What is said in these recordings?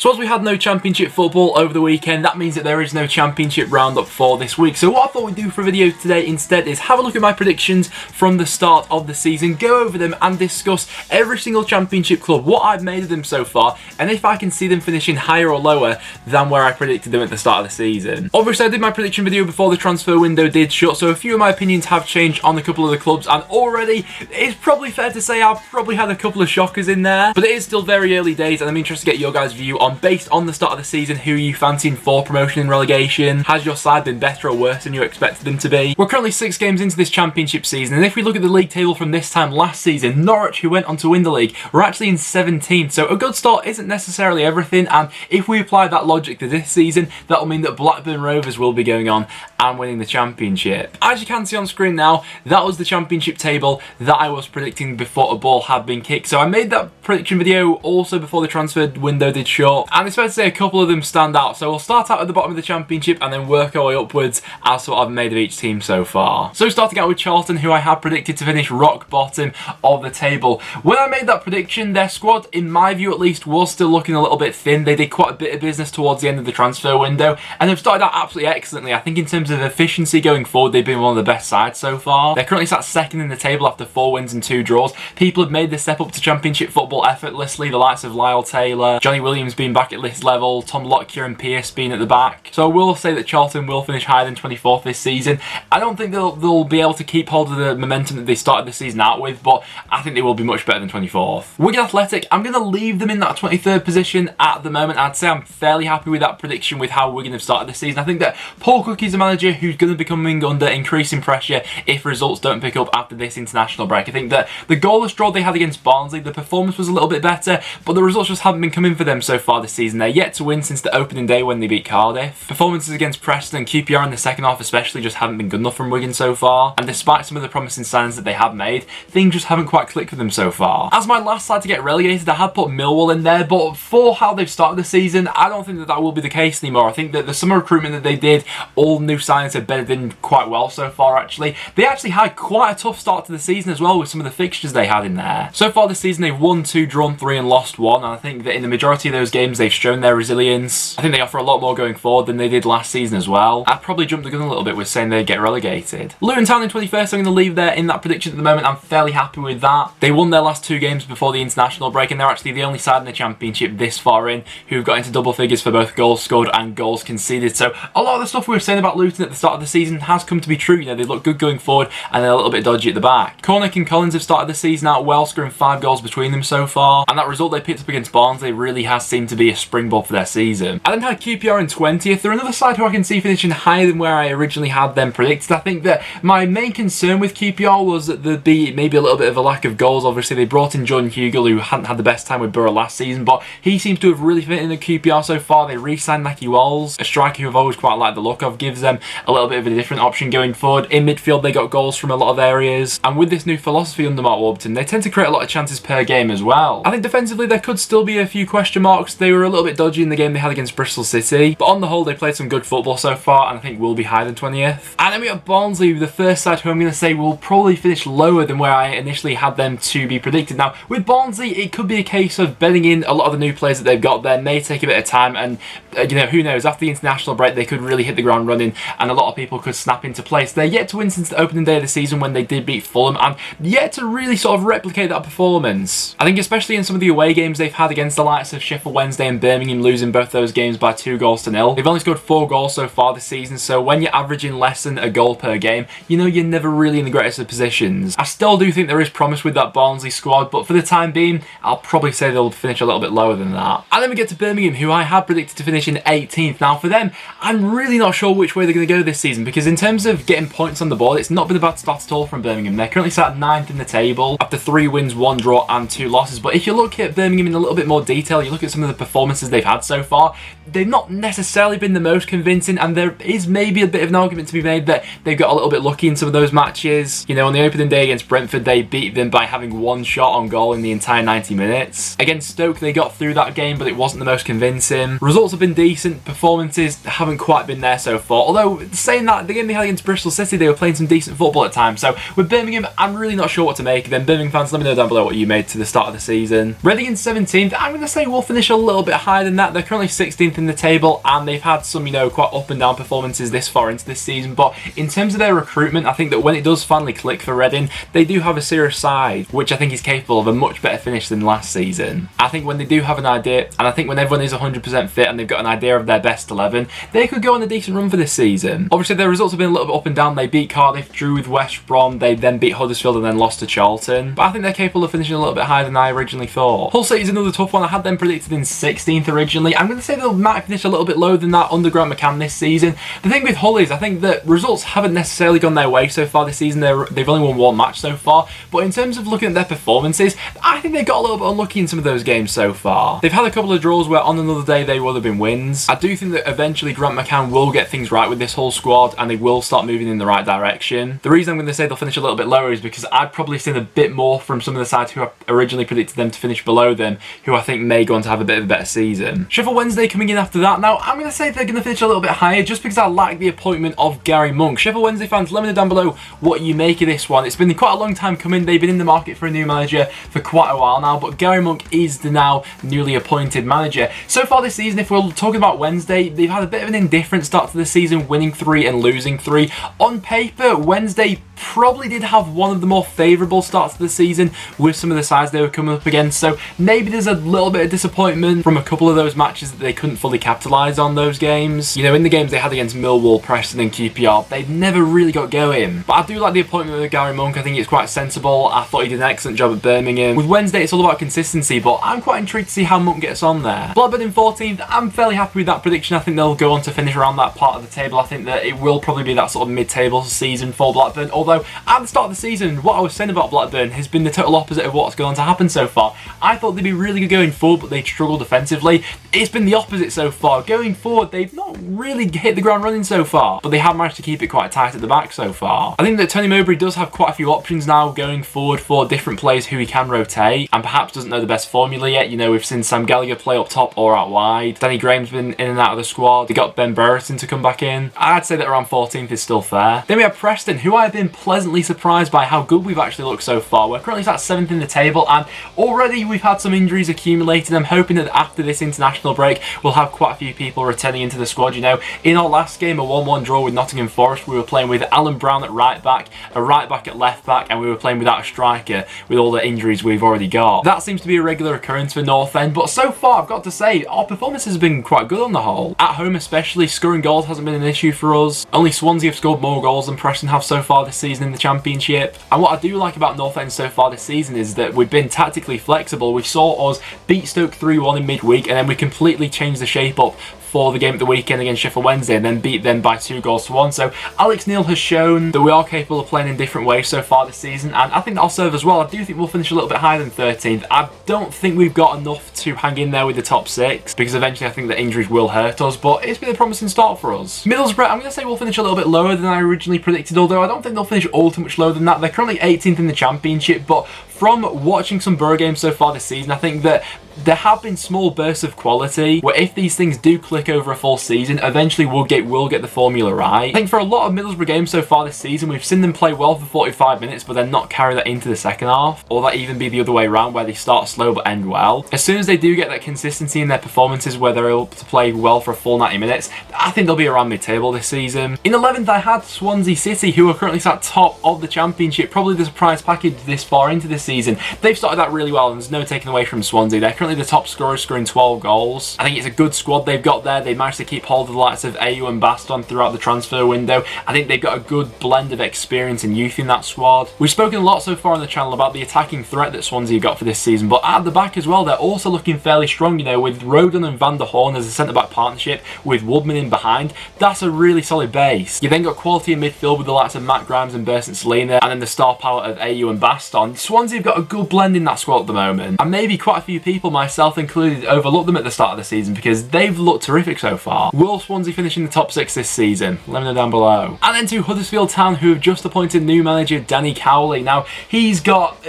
So as we had no championship football over the weekend, that means that there is no championship roundup for this week. So what I thought we'd do for a video today instead is have a look at my predictions from the start of the season, go over them and discuss every single championship club, what I've made of them so far, and if I can see them finishing higher or lower than where I predicted them at the start of the season. Obviously I did my prediction video before the transfer window did shut, so a few of my opinions have changed on a couple of the clubs, and already it's probably fair to say I've probably had a couple of shockers in there, but it is still very early days and I'm interested to get your guys' view on, based on the start of the season, who are you fancying for promotion and relegation? Has your side been better or worse than you expected them to be? We're currently 6 games into this championship season, and if we look at the league table from this time last season, Norwich, who went on to win the league, were actually in 17th, so a good start isn't necessarily everything, and if we apply that logic to this season, that'll mean that Blackburn Rovers will be going on and winning the championship. As you can see on screen now, that was the championship table that I was predicting before a ball had been kicked, so I made that prediction video also before the transfer window did shut, and it's fair to say a couple of them stand out, so we'll start out at the bottom of the championship and then work our way upwards as to what I've made of each team so far. So starting out with Charlton, who I had predicted to finish rock bottom of the table. When I made that prediction, their squad, in my view at least, was still looking a little bit thin. They did quite a bit of business towards the end of the transfer window, and they've started out absolutely excellently. I think in terms of efficiency going forward, they've been one of the best sides so far. They're currently sat second in the table after 4 wins and 2 draws. People have made the step up to championship football effortlessly, the likes of Lyle Taylor, Johnny Williams being back at this level, Tom Lockyer and Pierce being at the back. So I will say that Charlton will finish higher than 24th this season. I don't think they'll be able to keep hold of the momentum that they started the season out with, but I think they will be much better than 24th. Wigan Athletic, I'm going to leave them in that 23rd position at the moment. I'd say I'm fairly happy with that prediction with how Wigan have started the season. I think that Paul Cook is a manager who's going to be coming under increasing pressure if results don't pick up after this international break. I think that the goalless draw they had against Barnsley, the performance was a little bit better, but the results just haven't been coming for them so far this season. They're yet to win since the opening day when they beat Cardiff. Performances against Preston and QPR in the second half especially just haven't been good enough from Wigan so far, and despite some of the promising signs that they have made, things just haven't quite clicked for them so far. As my last side to get relegated, I had put Millwall in there, but for how they've started the season, I don't think that will be the case anymore. I think that the summer recruitment that they did, all new signings have bedded in quite well so far actually. They actually had quite a tough start to the season as well with some of the fixtures they had in there. So far this season they've won 2, drawn 3 and lost 1, and I think that in the majority of those games they've shown their resilience. I think they offer a lot more going forward than they did last season as well. I probably jumped the gun a little bit with saying they'd get relegated. Luton Town in 21st, I'm going to leave there in that prediction at the moment. I'm fairly happy with that. They won their last 2 games before the international break, and they're actually the only side in the championship this far in who've got into double figures for both goals scored and goals conceded. So a lot of the stuff we were saying about Luton at the start of the season has come to be true. You know, they look good going forward and they're a little bit dodgy at the back. Cornick and Collins have started the season out well, scoring 5 goals between them so far, and that result they picked up against Barnsley really has seemed to be a springboard for their season. I then had QPR in 20th. They're another side who I can see finishing higher than where I originally had them predicted. I think that my main concern with QPR was that there'd be maybe a little bit of a lack of goals. Obviously they brought in John Hugel, who hadn't had the best time with Borough last season, but he seems to have really fit in the QPR so far. They re-signed Naki Walls, a striker who I've always quite liked the look of, gives them a little bit of a different option going forward. In midfield they got goals from a lot of areas, and with this new philosophy under Mark Warburton, they tend to create a lot of chances per game as well. I think defensively there could still be a few question marks. They were a little bit dodgy in the game they had against Bristol City, but on the whole they played some good football so far, and I think will be higher than 20th. And then we have Barnsley, the first side who I'm going to say will probably finish lower than where I initially had them to be predicted. Now with Barnsley it could be a case of bedding in a lot of the new players that they've got there. May take a bit of time, and you know, who knows, after the international break they could really hit the ground running and a lot of people could snap into place. They're yet to win since the opening day of the season when they did beat Fulham, and yet to really sort of replicate that performance. I think especially in some of the away games they've had against the likes of Sheffield Wednesday and Birmingham, losing both those games by 2-0. They've only scored 4 goals so far this season, so when you're averaging less than a goal per game, you know you're never really in the greatest of positions. I still do think there is promise with that Barnsley squad, but for the time being I'll probably say they'll finish a little bit lower than that. And then we get to Birmingham, who I had predicted to finish in 18th. Now for them, I'm really not sure which way they're going to go this season, because in terms of getting points on the board, it's not been a bad start at all from Birmingham. They're currently sat 9th in the table after 3 wins, 1 draw and 2 losses. But if you look at Birmingham in a little bit more detail, you look at some of the performances they've had so far, they've not necessarily been the most convincing, and there is maybe a bit of an argument to be made that they've got a little bit lucky in some of those matches. You know, on the opening day against Brentford, they beat them by having 1 shot on goal in the entire 90 minutes. Against Stoke, they got through that game, but it wasn't the most convincing. Results have been decent, performances haven't quite been there so far, although Although, saying that, the game they had against Bristol City, they were playing some decent football at times. So, with Birmingham, I'm really not sure what to make of them. Birmingham fans, let me know down below what you made to the start of the season. Reading in 17th, I'm going to say we'll finish a little bit higher than that. They're currently 16th in the table, and they've had some, quite up and down performances this far into this season. But in terms of their recruitment, I think that when it does finally click for Reading, they do have a serious side, which I think is capable of a much better finish than last season. I think when they do have an idea, and I think when everyone is 100% fit and they've got an idea of their best 11, they could go on a decent run for this season. Obviously, their results have been a little bit up and down. They beat Cardiff, drew with West Brom, they then beat Huddersfield and then lost to Charlton. But I think they're capable of finishing a little bit higher than I originally thought. Hull City is another tough one. I had them predicted in 16th originally. I'm going to say they might finish a little bit lower than that under Grant McCann this season. The thing with Hull is I think that results haven't necessarily gone their way so far this season. They've only won one match so far. But in terms of looking at their performances, I think they got a little bit unlucky in some of those games so far. They've had a couple of draws where on another day they would have been wins. I do think that eventually Grant McCann will get things right with this whole squad and they will start moving in the right direction. The reason I'm going to say they'll finish a little bit lower is because I've probably seen a bit more from some of the sides who I originally predicted them to finish below them, who I think may go on to have a bit of a better season. Sheffield Wednesday coming in after that. Now, I'm going to say they're going to finish a little bit higher just because I like the appointment of Gary Monk. Sheffield Wednesday fans, let me know down below what you make of this one. It's been quite a long time coming. They've been in the market for a new manager for quite a while now, but Gary Monk is the now newly appointed manager. So far this season, if we're talking about Wednesday, they've had a bit of an indifferent start to the season, winning 3 and losing 3. On paper, Wednesday probably did have one of the more favourable starts to the season with some of the sides they were coming up against, so maybe there's a little bit of disappointment from a couple of those matches that they couldn't fully capitalise on those games. In the games they had against Millwall, Preston and QPR, they've never really got going. But I do like the appointment of Gary Monk. I think it's quite sensible. I thought he did an excellent job at Birmingham. With Wednesday, it's all about consistency, but I'm quite intrigued to see how Monk gets on there. Blackburn in 14th, I'm fairly happy with that prediction. I think they'll go on to finish around that part of the table. I think that it will probably be that sort of mid-table season for Blackburn, although at the start of the season, what I was saying about Blackburn has been the total opposite of what's going to happen so far. I thought they'd be really good going forward, but they'd struggle defensively. It's been the opposite so far. Going forward, they've not really hit the ground running so far, but they have managed to keep it quite tight at the back so far. I think that Tony Mowbray does have quite a few options now going forward for different players who he can rotate, and perhaps doesn't know the best formula yet. We've seen Sam Gallagher play up top or out wide. Danny Graham's been in and out of the squad. They got Ben Brereton to come back in. I'd say that around 14th is still fair. Then we have Preston, who I've been pleasantly surprised by how good we've actually looked so far. We're currently sat 7th in the table, and already we've had some injuries accumulated. I'm hoping that after this international break, we'll have quite a few people returning into the squad. In our last game, a 1-1 draw with Nottingham Forest, we were playing with Alan Brown at right back, a right back at left back, and we were playing without a striker with all the injuries we've already got. That seems to be a regular occurrence for North End, but so far, I've got to say, our performance has been quite good on the whole. At home especially, scoring goals hasn't been an issue for us. Only Swansea have scored more goals than Preston have so far this season in the Championship. And what I do like about North End so far this season is that we've been tactically flexible. We saw us beat Stoke 3-1 in midweek, and then we completely changed the shape up for the game at the weekend against Sheffield Wednesday and then beat them by 2-1. So Alex Neil has shown that we are capable of playing in different ways so far this season, and I think that'll serve as well. I do think we'll finish a little bit higher than 13th. I don't think we've got enough to hang in there with the top 6 because eventually I think that injuries will hurt us, but it's been a promising start for us. Middlesbrough, I'm going to say we'll finish a little bit lower than I originally predicted, although I don't think they'll finish all too much lower than that. They're currently 18th in the Championship, but from watching some Borough games so far this season, I think that there have been small bursts of quality where if these things do click over a full season, eventually we'll get the formula right. I think for a lot of Middlesbrough games so far this season, we've seen them play well for 45 minutes but then not carry that into the second half, or that even be the other way around where they start slow but end well. As soon as they do get that consistency in their performances where they're able to play well for a full 90 minutes, I think they'll be around mid-table this season. In 11th, I had Swansea City, who are currently sat top of the Championship, probably the surprise package this far into this season. They've started that really well and there's no taking away from Swansea. They're currently the top scorers, scoring 12 goals. I think it's a good squad they've got there. They managed to keep hold of the likes of Ayew and Baston throughout the transfer window. I think they've got a good blend of experience and youth in that squad. We've spoken a lot so far on the channel about the attacking threat that Swansea got for this season, but at the back as well, they're also looking fairly strong, with Rodon and Van der Horn as a centre-back partnership with Woodman in behind. That's a really solid base. You then got quality in midfield with the likes of Matt Grimes and Bertrand Selena, and then the star power of Ayew and Baston. Swansea Swansea have got a good blend in that squad at the moment, and maybe quite a few people, myself included, overlooked them at the start of the season because they've looked terrific so far. Will Swansea finish in the top 6 this season? Let me know down below. And then to Huddersfield Town, who have just appointed new manager Danny Cowley. Now, he's got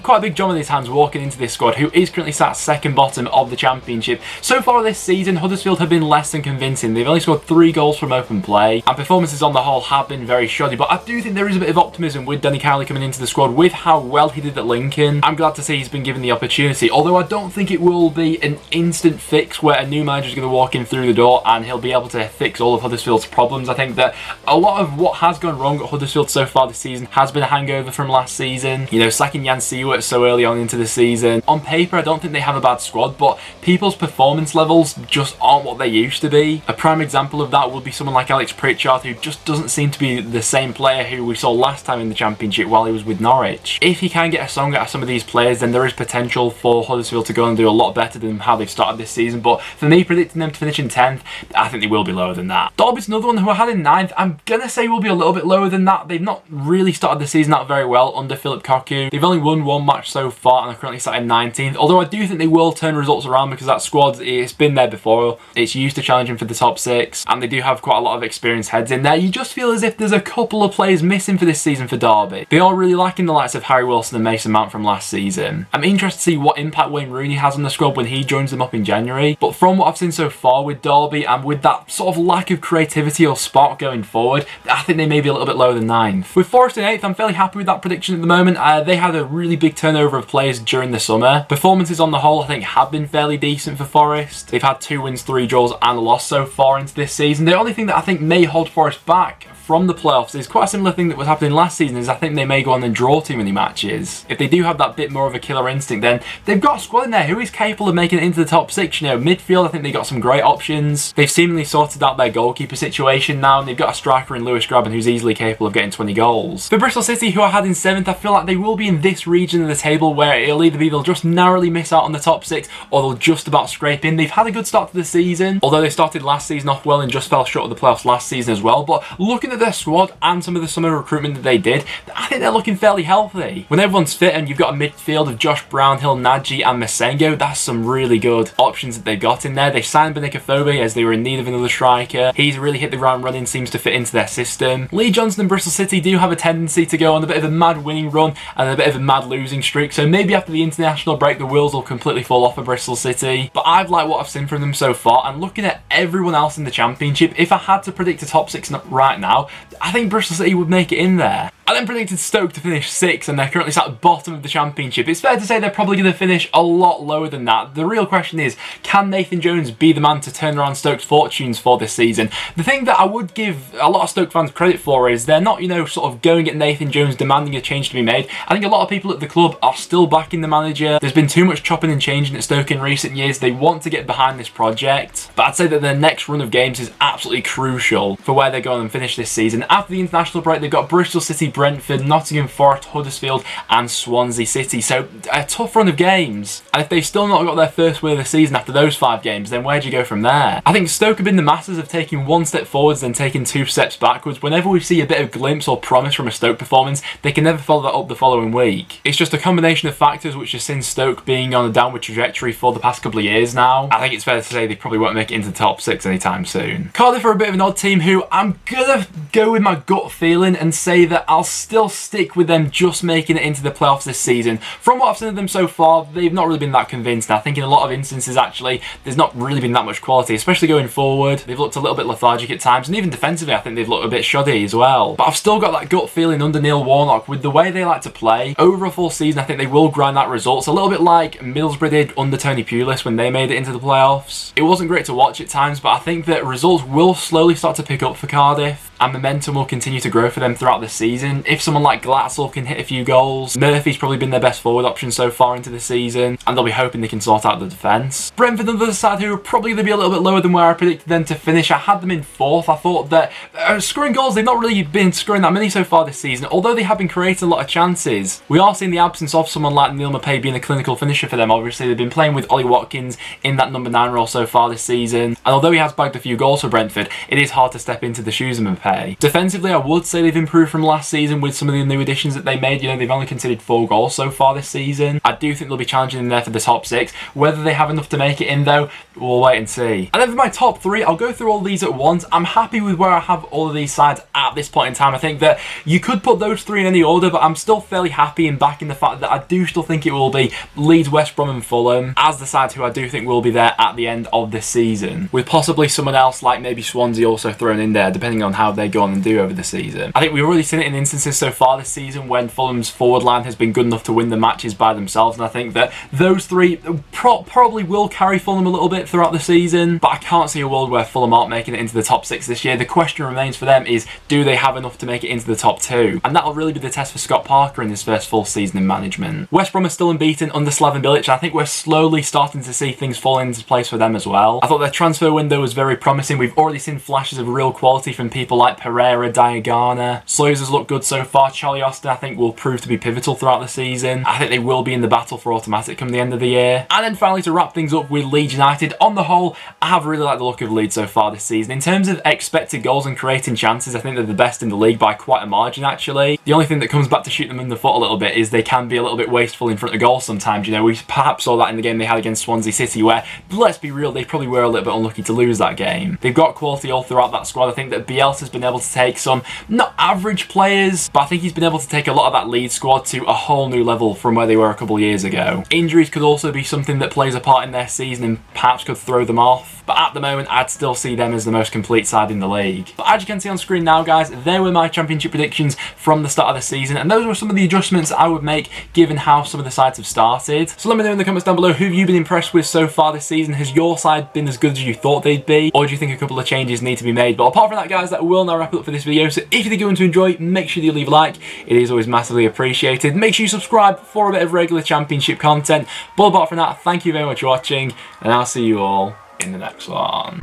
quite a big job in his hands walking into this squad, who is currently sat second bottom of the Championship. So far this season, Huddersfield have been less than convincing. They've only scored 3 goals from open play, and performances on the whole have been very shoddy, but I do think there is a bit of optimism with Danny Cowley coming into the squad with how well he did at Lincoln. I'm glad to see he's been given the opportunity, although I don't think it will be an instant fix where a new manager is going to walk in through the door and he'll be able to fix all of Huddersfield's problems. I think that a lot of what has gone wrong at Huddersfield so far this season has been a hangover from last season. You know, sacking Jan Siewert so early on into the season. On paper, I don't think they have a bad squad, but people's performance levels just aren't what they used to be. A prime example of that would be someone like Alex Pritchard, who just doesn't seem to be the same player who we saw last time in the Championship while he was with Norwich. If he can get a song out of some of these players, then there is potential for Huddersfield to go and do a lot better than how they've started this season, but for me, predicting them to finish in 10th, I think they will be lower than that. Derby's another one who I had in 9th. I'm gonna say will be a little bit lower than that. They've not really started the season out very well under Philip Cocu. They've only won 1 match so far and are currently sat in 19th, although I do think they will turn results around because that squad, it's been there before. It's used to challenging for the top 6, and they do have quite a lot of experienced heads in there. You just feel as if there's a couple of players missing for this season for Derby. They are really lacking the likes of Harry Wilson and Mason Mount from last season. I'm interested to see what impact Wayne Rooney has on the squad when he joins them up in January, but from what I've seen so far with Derby and with that sort of lack of creativity or spark going forward, I think they may be a little bit lower than 9th. With Forest in 8th, I'm fairly happy with that prediction at the moment. They had a really big turnover of players during the summer. Performances on the whole, I think, have been fairly decent for Forest. They've had 2 wins, 3 draws and a loss so far into this season. The only thing that I think may hold Forest back from the playoffs is quite a similar thing that was happening last season, is I think they may go on and draw too many matches. If they do have that bit more of a killer instinct, then they've got a squad in there who is capable of making it into the top 6. You know, midfield, I think they got some great options. They've seemingly sorted out their goalkeeper situation now, and they've got a striker in Lewis Grabban who's easily capable of getting 20 goals. For Bristol City, who I had in 7th, I feel like they will be in this region of the table where it'll either be they'll just narrowly miss out on the top 6 or they'll just about scrape in. They've had a good start to the season, although they started last season off well and just fell short of the playoffs last season as well. But looking at their squad and some of the summer recruitment that they did, I think they're looking fairly healthy. When everyone's fit and you've got a midfield of Josh Brownhill, Nagy and Masengo, that's some really good options that they've got in there. They signed Benicophobe as they were in need of another striker. He's really hit the ground running, seems to fit into their system. Lee Johnson and Bristol City do have a tendency to go on a bit of a mad winning run and a bit of a mad losing streak, so maybe after the international break the wheels will completely fall off of Bristol City. But I've liked what I've seen from them so far, and looking at everyone else in the Championship, if I had to predict a top 6 right now, I think Bristol City would make it in there. I then predicted Stoke to finish 6th, and they're currently sat at the bottom of the Championship. It's fair to say they're probably going to finish a lot lower than that. The real question is, can Nathan Jones be the man to turn around Stoke's fortunes for this season? The thing that I would give a lot of Stoke fans credit for is they're not, you know, sort of going at Nathan Jones demanding a change to be made. I think a lot of people at the club are still backing the manager. There's been too much chopping and changing at Stoke in recent years. They want to get behind this project, but I'd say that their next run of games is absolutely crucial for where they're going and finish this season. After the international break, they've got Bristol City, Brentford, Nottingham Forest, Huddersfield and Swansea City, so a tough run of games, and if they've still not got their first win of the season after those 5 games, then where do you go from there? I think Stoke have been the masters of taking 1 step forwards then taking 2 steps backwards. Whenever we see a bit of glimpse or promise from a Stoke performance, they can never follow that up the following week. It's just a combination of factors which has seen Stoke being on a downward trajectory for the past couple of years now. I think it's fair to say they probably won't make it into the top 6 anytime soon. Cardiff are a bit of an odd team who I'm gonna go with my gut feeling and say that I'll still stick with them just making it into the playoffs this season. From what I've seen of them so far, they've not really been that convinced. I think in a lot of instances actually there's not really been that much quality, especially going forward. They've looked a little bit lethargic at times, and even defensively I think they've looked a bit shoddy as well. But I've still got that gut feeling under Neil Warnock with the way they like to play. Over a full season I think they will grind out results, a little bit like Middlesbrough did under Tony Pulis when they made it into the playoffs. It wasn't great to watch at times, but I think that results will slowly start to pick up for Cardiff, and momentum will continue to grow for them throughout the season. If someone like Glatzel can hit a few goals, Murphy's probably been their best forward option so far into the season, and they'll be hoping they can sort out the defence. Brentford on the other side, who are probably going to be a little bit lower than where I predicted them to finish. I had them in 4th. I thought that scoring goals, they've not really been scoring that many so far this season, although they have been creating a lot of chances. We are seeing the absence of someone like Neil Maupay being a clinical finisher for them. Obviously, they've been playing with Ollie Watkins in that number 9 role so far this season, and although he has bagged a few goals for Brentford, it is hard to step into the shoes of Maupay. Defensively, I would say they've improved from last season. season with some of the new additions that they made. You know, they've only conceded 4 goals so far this season. I do think they'll be challenging in there for the top 6. Whether they have enough to make it in though, we'll wait and see. And then for my top 3, I'll go through all these at once. I'm happy with where I have all of these sides at this point in time. I think that you could put those 3 in any order, but I'm still fairly happy in backing the fact that I do still think it will be Leeds, West Brom and Fulham as the sides who I do think will be there at the end of this season, with possibly someone else like maybe Swansea also thrown in there depending on how they go on and do over the season. I think we've already seen it in instances so far this season when Fulham's forward line has been good enough to win the matches by themselves, and I think that those 3 probably will carry Fulham a little bit throughout the season, but I can't see a world where Fulham aren't making it into the top 6 this year. The question remains for them is, do they have enough to make it into the top 2? And that'll really be the test for Scott Parker in his first full season in management. West Brom are still unbeaten under Slaven Bilic, and I think we're slowly starting to see things fall into place for them as well. I thought their transfer window was very promising. We've already seen flashes of real quality from people like Pereira, Diagana. Sloyes has looked good so far. Charlie Austin I think will prove to be pivotal throughout the season. I think they will be in the battle for automatic come the end of the year. And then finally to wrap things up with Leeds United, on the whole I have really liked the look of Leeds so far this season. In terms of expected goals and creating chances, I think they're the best in the league by quite a margin actually. The only thing that comes back to shoot them in the foot a little bit is they can be a little bit wasteful in front of goal sometimes. You know, we perhaps saw that in the game they had against Swansea City where, let's be real, they probably were a little bit unlucky to lose that game. They've got quality all throughout that squad. I think that Bielsa's been able to take some, not average players, but I think he's been able to take a lot of that Leeds squad to a whole new level from where they were a couple of years ago. Injuries could also be something that plays a part in their season and perhaps could throw them off, but at the moment I'd still see them as the most complete side in the league. But as you can see on screen now guys, there were my championship predictions from the start of the season, and those were some of the adjustments I would make given how some of the sides have started. So let me know in the comments down below, who have you been impressed with so far this season? Has your side been as good as you thought they'd be, or do you think a couple of changes need to be made? But apart from that guys, that will now wrap it up for this video. So if you did go on to enjoy, make sure you leave a like. It is always massively appreciated. Make sure you subscribe for a bit of regular championship content. But apart from that, thank you very much for watching, and I'll see you all in the next one.